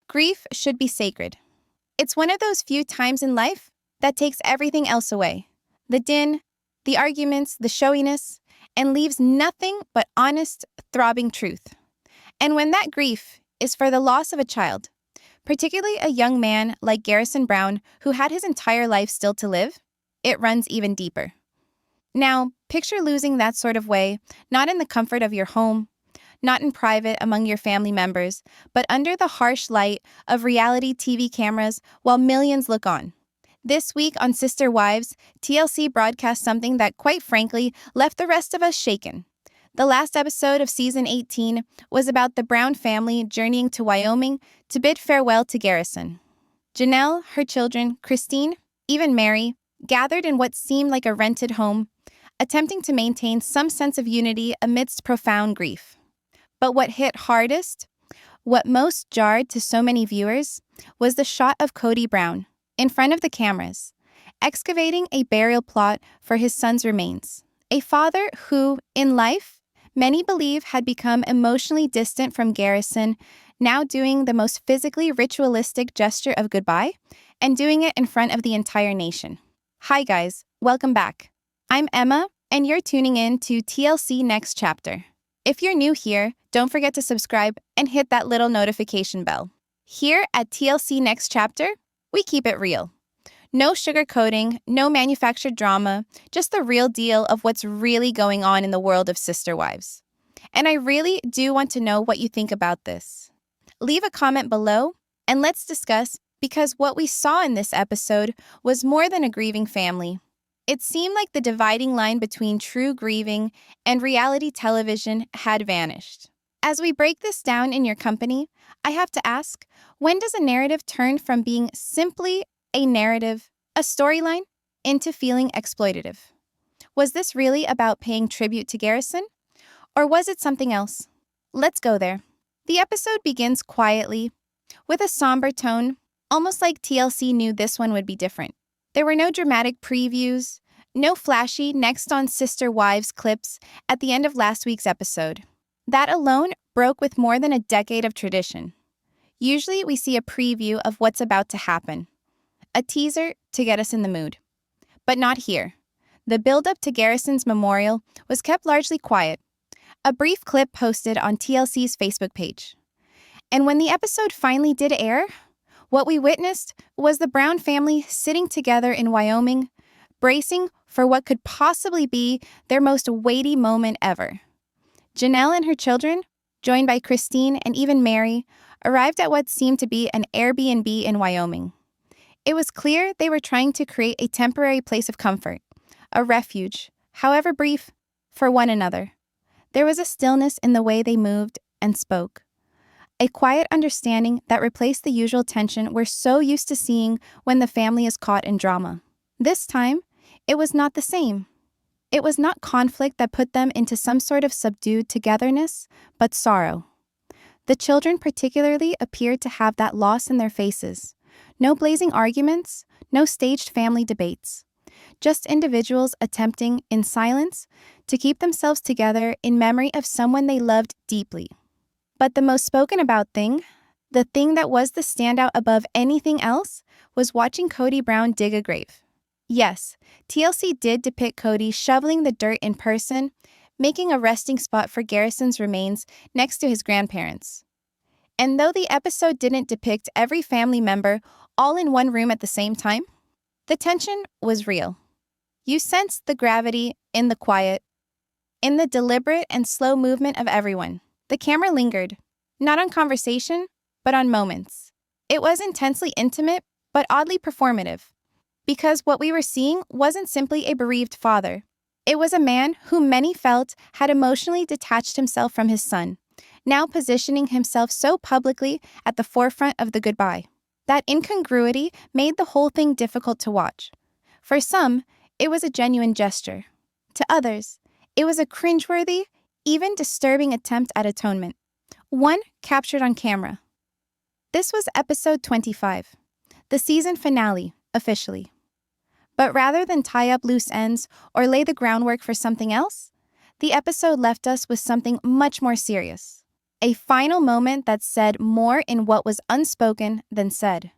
Grief should be sacred. It's one of those few times in life that takes everything else away. The din, the arguments, the showiness, and leaves nothing but honest, throbbing truth. And when that grief is for the loss of a child, particularly a young man like Garrison Brown who had his entire life still to live, it runs even deeper. Now, picture losing that sort of way, not in the comfort of your home, not in private among your family members, but under the harsh light of reality TV cameras while millions look on. This week on Sister Wives, TLC broadcast something that, quite frankly, left the rest of us shaken. The last episode of season 18 was about the Brown family journeying to Wyoming to bid farewell to Garrison. Janelle, her children, Christine, even Mary, gathered in what seemed like a rented home, attempting to maintain some sense of unity amidst profound grief. But what hit hardest, what most jarred to so many viewers, was the shot of Cody Brown, in front of the cameras, excavating a burial plot for his son's remains. A father who, in life, many believe had become emotionally distant from Garrison, now doing the most physically ritualistic gesture of goodbye, and doing it in front of the entire nation. Hi guys, welcome back. I'm Emma, and you're tuning in to TLC Next Chapter. If you're new here, don't forget to subscribe and hit that little notification bell. Here at TLC Next Chapter, we keep it real. No sugarcoating, no manufactured drama, just the real deal of what's really going on in the world of Sister Wives. And I really do want to know what you think about this. Leave a comment below and let's discuss, because what we saw in this episode was more than a grieving family. It seemed like the dividing line between true grieving and reality television had vanished. As we break this down in your company, I have to ask, when does a narrative turn from being simply a narrative, a storyline, into feeling exploitative? Was this really about paying tribute to Garrison? Or was it something else? Let's go there. The episode begins quietly, with a somber tone, almost like TLC knew this one would be different. There were no dramatic previews, no flashy Next on Sister Wives clips at the end of last week's episode. That alone broke with more than a decade of tradition. Usually we see a preview of what's about to happen, a teaser to get us in the mood. But not here. The build-up to Garrison's memorial was kept largely quiet, a brief clip posted on TLC's Facebook page. And when the episode finally did air, what we witnessed was the Brown family sitting together in Wyoming, bracing for what could possibly be their most weighty moment ever. Janelle and her children, joined by Christine and even Mary, arrived at what seemed to be an Airbnb in Wyoming. It was clear they were trying to create a temporary place of comfort, a refuge, however brief, for one another. There was a stillness in the way they moved and spoke. A quiet understanding that replaced the usual tension we're so used to seeing when the family is caught in drama. This time, it was not the same. It was not conflict that put them into some sort of subdued togetherness, but sorrow. The children particularly appeared to have that loss in their faces. No blazing arguments, no staged family debates. Just individuals attempting, in silence, to keep themselves together in memory of someone they loved deeply. But the most spoken about thing, the thing that was the standout above anything else, was watching Cody Brown dig a grave. Yes, TLC did depict Cody shoveling the dirt in person, making a resting spot for Garrison's remains next to his grandparents. And though the episode didn't depict every family member all in one room at the same time, the tension was real. You sensed the gravity in the quiet, in the deliberate and slow movement of everyone. The camera lingered, not on conversation, but on moments. It was intensely intimate, but oddly performative, because what we were seeing wasn't simply a bereaved father. It was a man who many felt had emotionally detached himself from his son, now positioning himself so publicly at the forefront of the goodbye. That incongruity made the whole thing difficult to watch. For some, it was a genuine gesture. To others, it was a cringeworthy, even disturbing attempt at atonement. One captured on camera. This was episode 25, the season finale, officially. But rather than tie up loose ends or lay the groundwork for something else, the episode left us with something much more serious. A final moment that said more in what was unspoken than said.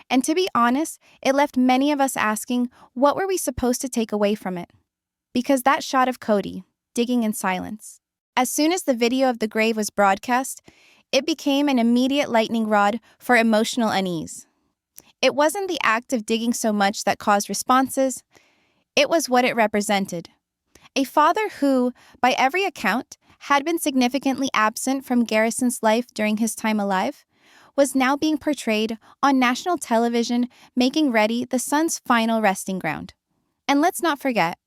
And to be honest, it left many of us asking, what were we supposed to take away from it? Because that shot of Cody, digging in silence. As soon as the video of the grave was broadcast, it became an immediate lightning rod for emotional unease. It wasn't the act of digging so much that caused responses, it was what it represented. A father who, by every account, had been significantly absent from Garrison's life during his time alive, was now being portrayed on national television, making ready the son's final resting ground. And let's not forget,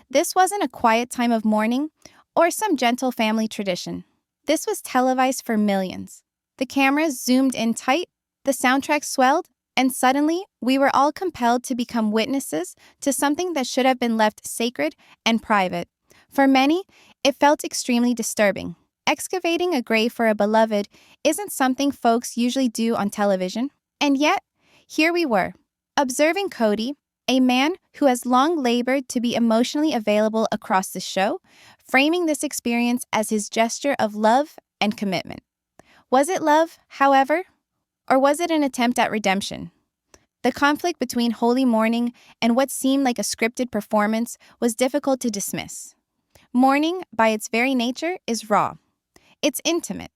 this wasn't a quiet time of mourning or some gentle family tradition. This was televised for millions. The cameras zoomed in tight, the soundtrack swelled, and suddenly we were all compelled to become witnesses to something that should have been left sacred and private. For many, it felt extremely disturbing. Excavating a grave for a beloved isn't something folks usually do on television. And yet, here we were, observing Cody, a man who has long labored to be emotionally available across the show, framing this experience as his gesture of love and commitment. Was it love, however? Or was it an attempt at redemption? The conflict between holy mourning and what seemed like a scripted performance was difficult to dismiss. Mourning, by its very nature, is raw. It's intimate.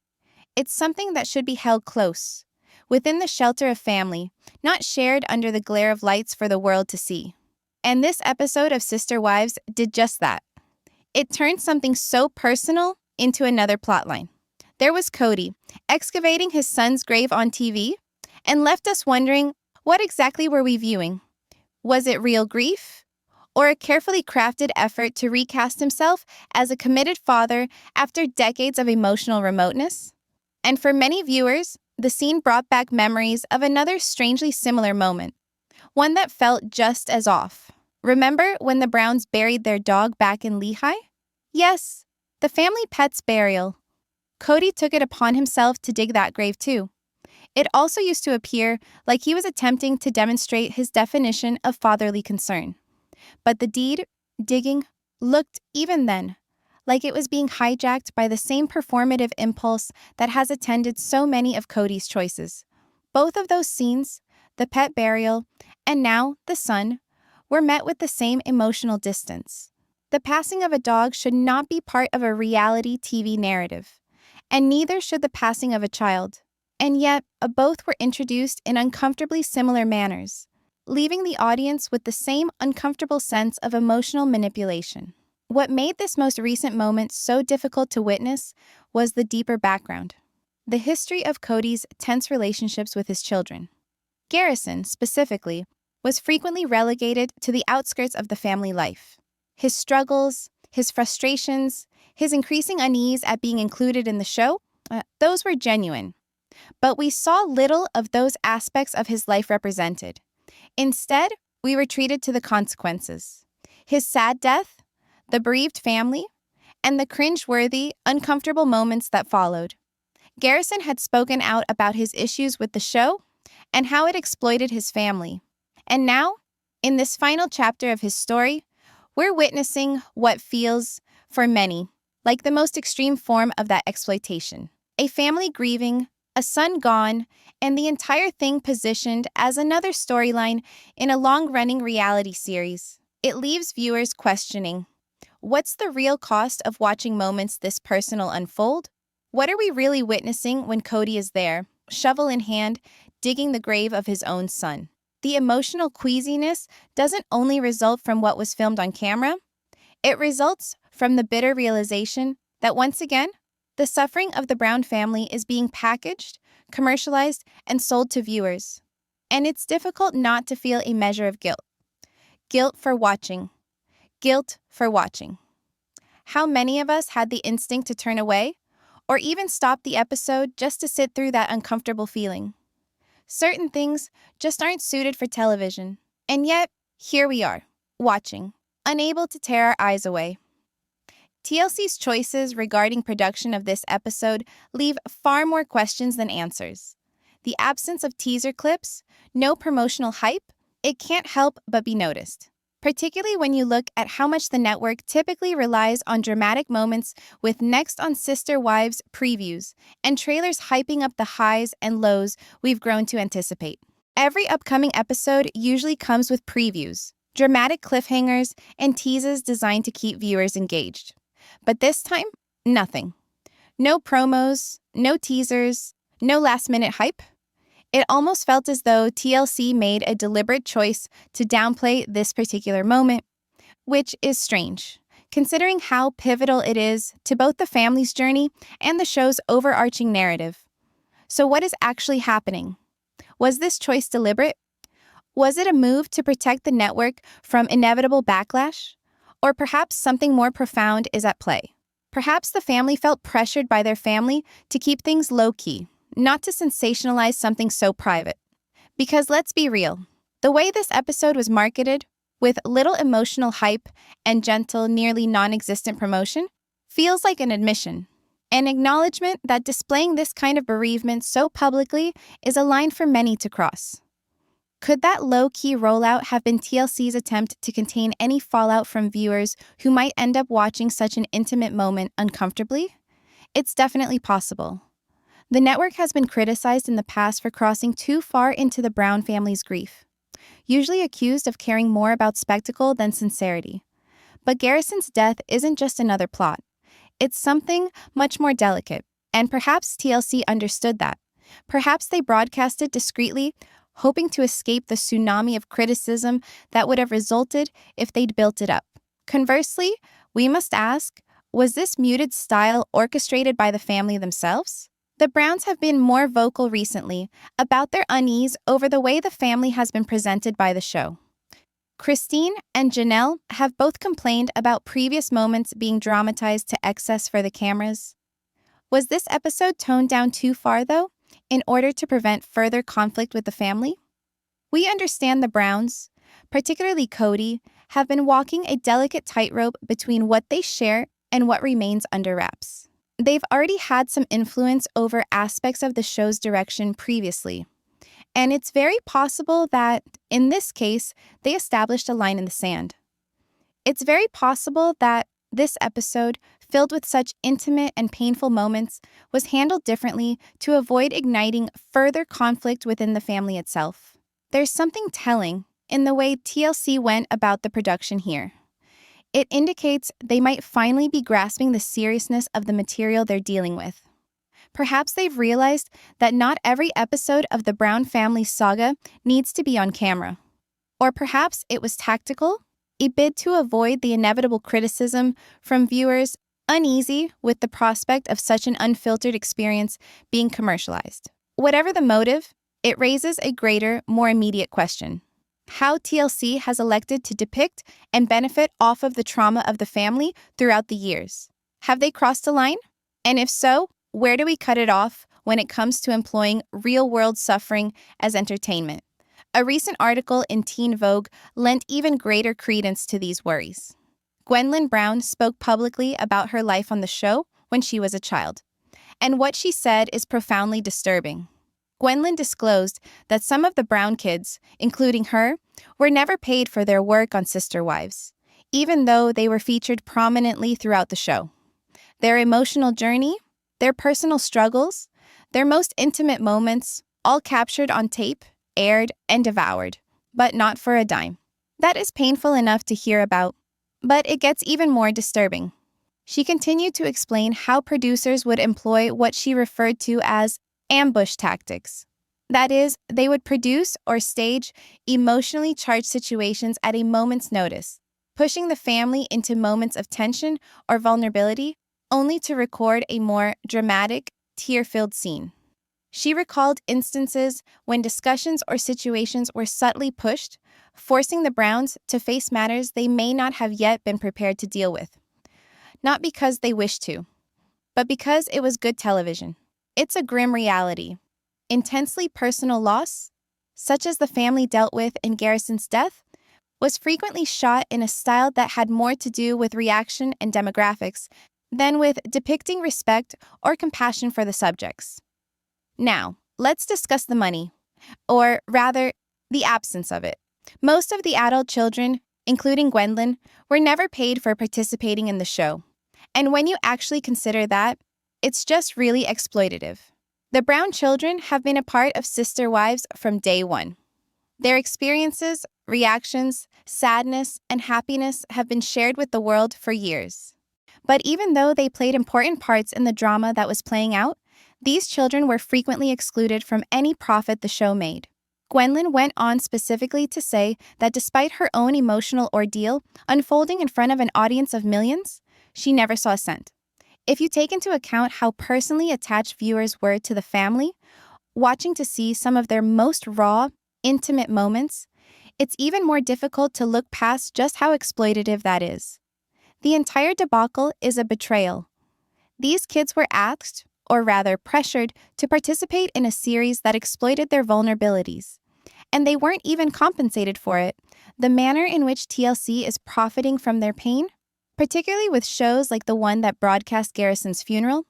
It's something that should be held close, within the shelter of family, not shared under the glare of lights for the world to see. And this episode of Sister Wives did just that. It turned something so personal into another plotline. There was Cody, excavating his son's grave on TV, and left us wondering, what exactly were we viewing? Was it real grief? Or a carefully crafted effort to recast himself as a committed father after decades of emotional remoteness? And for many viewers, the scene brought back memories of another strangely similar moment, one that felt just as off. Remember when the Browns buried their dog back in Lehigh? Yes, the family pet's burial. Cody took it upon himself to dig that grave too. It also used to appear like he was attempting to demonstrate his definition of fatherly concern. But the deed, digging, looked, even then, like it was being hijacked by the same performative impulse that has attended so many of Cody's choices. Both of those scenes, the pet burial, and now the son, were met with the same emotional distance. The passing of a dog should not be part of a reality TV narrative, and neither should the passing of a child. And yet, both were introduced in uncomfortably similar manners, leaving the audience with the same uncomfortable sense of emotional manipulation. What made this most recent moment so difficult to witness was the deeper background, the history of Cody's tense relationships with his children. Garrison, specifically, was frequently relegated to the outskirts of the family life. His struggles, his frustrations, his increasing unease at being included in the show, those were genuine. But we saw little of those aspects of his life represented. Instead, we were treated to the consequences. His sad death, the bereaved family, and the cringe-worthy, uncomfortable moments that followed. Garrison had spoken out about his issues with the show and how it exploited his family. And now, in this final chapter of his story, we're witnessing what feels, for many, like the most extreme form of that exploitation. A family grieving, a son gone, and the entire thing positioned as another storyline in a long-running reality series. It leaves viewers questioning, what's the real cost of watching moments this personal unfold? What are we really witnessing when Cody is there, shovel in hand, digging the grave of his own son? The emotional queasiness doesn't only result from what was filmed on camera, it results from the bitter realization that once again, the suffering of the Brown family is being packaged, commercialized, and sold to viewers. And it's difficult not to feel a measure of guilt. Guilt for watching. Guilt for watching. How many of us had the instinct to turn away, or even stop the episode just to sit through that uncomfortable feeling? Certain things just aren't suited for television. And yet, here we are, watching, unable to tear our eyes away. TLC's choices regarding production of this episode leave far more questions than answers. The absence of teaser clips, no promotional hype, it can't help but be noticed. particularly when you look at how much the network typically relies on dramatic moments with Next on Sister Wives previews and trailers hyping up the highs and lows we've grown to anticipate. Every upcoming episode usually comes with previews, dramatic cliffhangers, and teases designed to keep viewers engaged. But this time, nothing. No promos, no teasers, no last-minute hype. It almost felt as though TLC made a deliberate choice to downplay this particular moment, which is strange, considering how pivotal it is to both the family's journey and the show's overarching narrative. So what is actually happening? Was this choice deliberate? Was it a move to protect the network from inevitable backlash? Or perhaps something more profound is at play. Perhaps the family felt pressured by their family to keep things low-key, not to sensationalize something so private. Because let's be real, the way this episode was marketed, with little emotional hype and gentle, nearly non-existent promotion, feels like an admission. An acknowledgement that displaying this kind of bereavement so publicly is a line for many to cross. Could that low-key rollout have been TLC's attempt to contain any fallout from viewers who might end up watching such an intimate moment uncomfortably? It's definitely possible. The network has been criticized in the past for crossing too far into the Brown family's grief, usually accused of caring more about spectacle than sincerity. But Garrison's death isn't just another plot. It's something much more delicate, and perhaps TLC understood that. Perhaps they broadcast it discreetly, hoping to escape the tsunami of criticism that would have resulted if they'd built it up. Conversely, we must ask, was this muted style orchestrated by the family themselves? The Browns have been more vocal recently about their unease over the way the family has been presented by the show. Christine and Janelle have both complained about previous moments being dramatized to excess for the cameras. Was this episode toned down too far, though, in order to prevent further conflict with the family? We understand the Browns, particularly Cody, have been walking a delicate tightrope between what they share and what remains under wraps. They've already had some influence over aspects of the show's direction previously. And it's very possible that, in this case, they established a line in the sand. It's very possible that this episode, filled with such intimate and painful moments, was handled differently to avoid igniting further conflict within the family itself. There's something telling in the way TLC went about the production here. It indicates they might finally be grasping the seriousness of the material they're dealing with. Perhaps they've realized that not every episode of the Brown family saga needs to be on camera. Or perhaps it was tactical, a bid to avoid the inevitable criticism from viewers uneasy with the prospect of such an unfiltered experience being commercialized. Whatever the motive, it raises a greater, more immediate question: how TLC has elected to depict and benefit off of the trauma of the family throughout the years. Have they crossed a line? And if so, where do we cut it off when it comes to employing real-world suffering as entertainment? A recent article in Teen Vogue lent even greater credence to these worries. Gwendolyn Brown spoke publicly about her life on the show when she was a child, and what she said is profoundly disturbing. Gwendolyn disclosed that some of the Brown kids, including her, were never paid for their work on Sister Wives, even though they were featured prominently throughout the show. Their emotional journey, their personal struggles, their most intimate moments, all captured on tape, aired, and devoured, but not for a dime. That is painful enough to hear about, but it gets even more disturbing. She continued to explain how producers would employ what she referred to as ambush tactics. That is, they would produce or stage emotionally charged situations at a moment's notice, pushing the family into moments of tension or vulnerability, only to record a more dramatic, tear-filled scene. She recalled instances when discussions or situations were subtly pushed, forcing the Browns to face matters they may not have yet been prepared to deal with. Not because they wished to, but because it was good television. It's a grim reality. Intensely personal loss, such as the family dealt with in Garrison's death, was frequently shot in a style that had more to do with reaction and demographics than with depicting respect or compassion for the subjects. Now, let's discuss the money, or rather, the absence of it. Most of the adult children including Gwendolyn, were never paid for participating in the show. And when you actually consider that, it's just really exploitative. The Brown children have been a part of Sister Wives from day one. Their experiences, reactions, sadness, and happiness have been shared with the world for years. But even though they played important parts in the drama that was playing out, these children were frequently excluded from any profit the show made. Gwendolyn went on specifically to say that despite her own emotional ordeal unfolding in front of an audience of millions, she never saw a cent. If you take into account how personally attached viewers were to the family, watching to see some of their most raw, intimate moments, it's even more difficult to look past just how exploitative that is. The entire debacle is a betrayal. These kids were asked, or rather pressured, to participate in a series that exploited their vulnerabilities. And they weren't even compensated for it. The manner in which TLC is profiting from their pain, particularly with shows like the one that broadcast Garrison's funeral,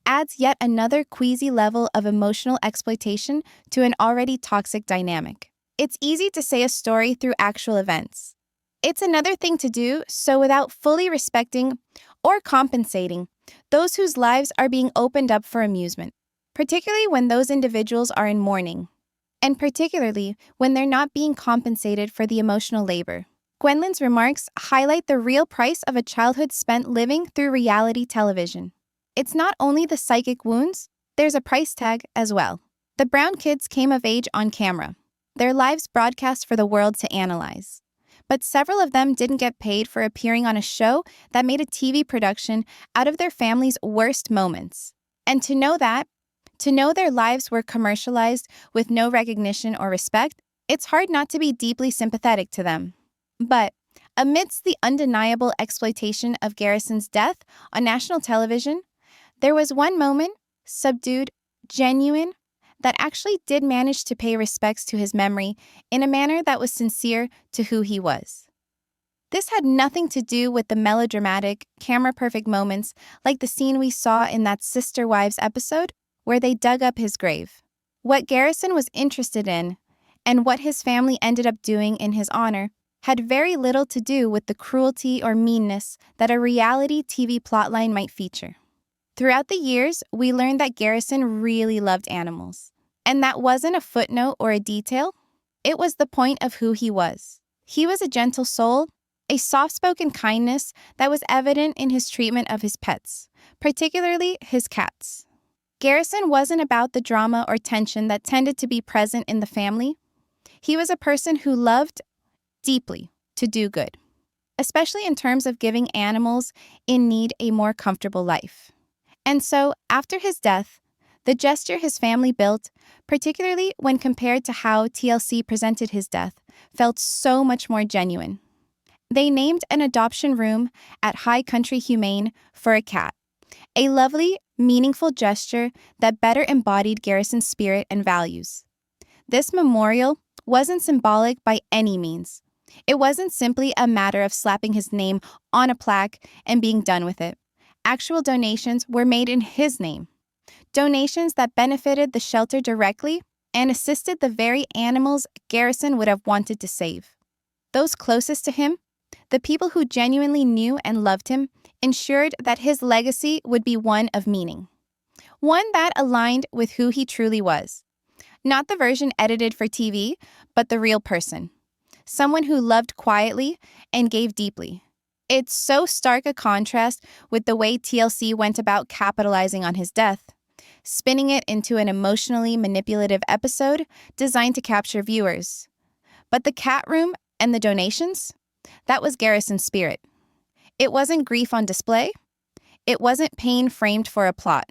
adds yet another queasy level of emotional exploitation to an already toxic dynamic. It's easy to say a story through actual events. It's another thing to do so without fully respecting or compensating those whose lives are being opened up for amusement, particularly when those individuals are in mourning, and particularly when they're not being compensated for the emotional labor. Gwendolyn's remarks highlight the real price of a childhood spent living through reality television. It's not only the psychic wounds, there's a price tag as well. The Brown kids came of age on camera, their lives broadcast for the world to analyze. But several of them didn't get paid for appearing on a show that made a TV production out of their family's worst moments. And to know their lives were commercialized with no recognition or respect, it's hard not to be deeply sympathetic to them. But amidst the undeniable exploitation of Garrison's death on national television, there was one moment, subdued, genuine, that actually did manage to pay respects to his memory in a manner that was sincere to who he was. This had nothing to do with the melodramatic, camera-perfect moments like the scene we saw in that Sister Wives episode where they dug up his grave. What Garrison was interested in, and what his family ended up doing in his honor, had very little to do with the cruelty or meanness that a reality TV plotline might feature. Throughout the years, we learned that Garrison really loved animals. And that wasn't a footnote or a detail. It was the point of who he was. He was a gentle soul, a soft-spoken kindness that was evident in his treatment of his pets, particularly his cats. Garrison wasn't about the drama or tension that tended to be present in the family. He was a person who loved deeply to do good, especially in terms of giving animals in need a more comfortable life. And so, after his death, the gesture his family built, particularly when compared to how TLC presented his death, felt so much more genuine. They named an adoption room at High Country Humane for a cat, a lovely, meaningful gesture that better embodied Garrison's spirit and values. This memorial wasn't symbolic by any means. It wasn't simply a matter of slapping his name on a plaque and being done with it. Actual donations were made in his name. Donations that benefited the shelter directly and assisted the very animals Garrison would have wanted to save. Those closest to him, the people who genuinely knew and loved him, ensured that his legacy would be one of meaning. One that aligned with who he truly was. Not the version edited for TV, but the real person. Someone who loved quietly and gave deeply. It's so stark a contrast with the way TLC went about capitalizing on his death, spinning it into an emotionally manipulative episode designed to capture viewers. But the cat room and the donations, that was Garrison's spirit. It wasn't grief on display. It wasn't pain framed for a plot.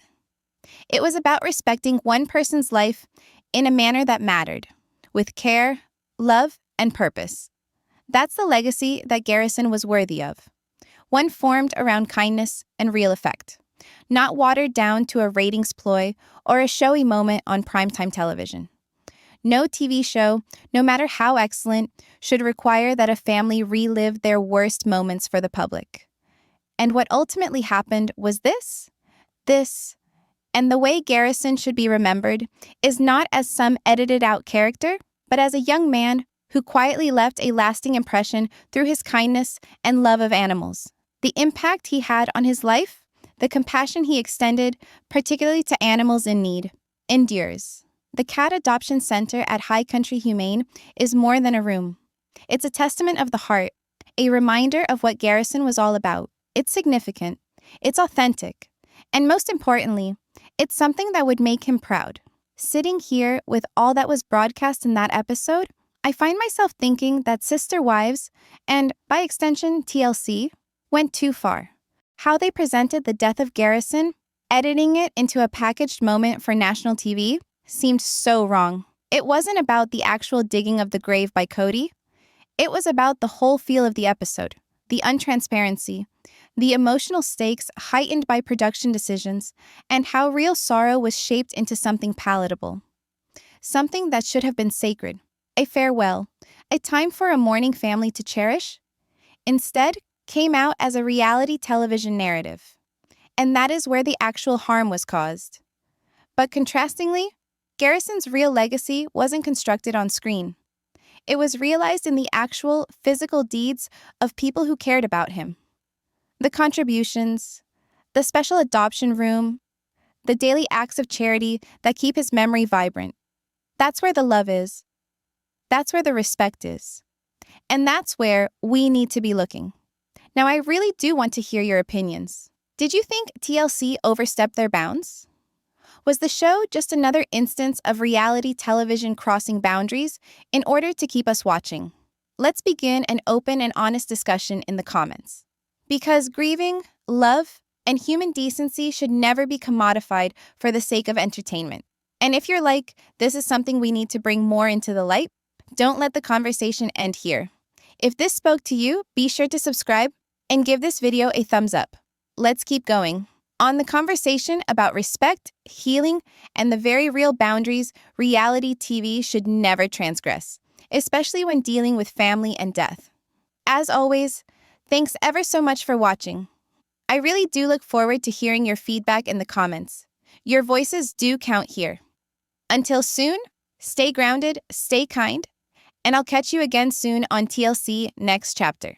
It was about respecting one person's life in a manner that mattered, with care, love, and purpose. That's the legacy that Garrison was worthy of. One formed around kindness and real effect, not watered down to a ratings ploy or a showy moment on primetime television. No TV show, no matter how excellent, should require that a family relive their worst moments for the public. And what ultimately happened was this, and the way Garrison should be remembered is not as some edited-out character, but as a young man who quietly left a lasting impression through his kindness and love of animals. The impact he had on his life, the compassion he extended, particularly to animals in need, endures. The Cat Adoption Center at High Country Humane is more than a room. It's a testament of the heart, a reminder of what Garrison was all about. It's significant, it's authentic, and most importantly, it's something that would make him proud. Sitting here with all that was broadcast in that episode, I find myself thinking that Sister Wives, and by extension TLC, went too far. How they presented the death of Garrison, editing it into a packaged moment for national TV, seemed so wrong. It wasn't about the actual digging of the grave by Cody. It was about the whole feel of the episode, the untransparency, the emotional stakes heightened by production decisions, and how real sorrow was shaped into something palatable. Something that should have been sacred, a farewell, a time for a mourning family to cherish, instead came out as a reality television narrative. And that is where the actual harm was caused. But contrastingly, Garrison's real legacy wasn't constructed on screen. It was realized in the actual physical deeds of people who cared about him. The contributions, the special adoption room, the daily acts of charity that keep his memory vibrant. That's where the love is. That's where the respect is. And that's where we need to be looking. Now, I really do want to hear your opinions. Did you think TLC overstepped their bounds? Was the show just another instance of reality television crossing boundaries in order to keep us watching? Let's begin an open and honest discussion in the comments. Because grieving, love, and human decency should never be commodified for the sake of entertainment. And if you're like, this is something we need to bring more into the light, don't let the conversation end here. If this spoke to you, be sure to subscribe and give this video a thumbs up. Let's keep going on the conversation about respect, healing, and the very real boundaries reality TV should never transgress, especially when dealing with family and death. As always, thanks ever so much for watching. I really do look forward to hearing your feedback in the comments. Your voices do count here. Until soon, stay grounded, stay kind, and I'll catch you again soon on TLC Next Chapter.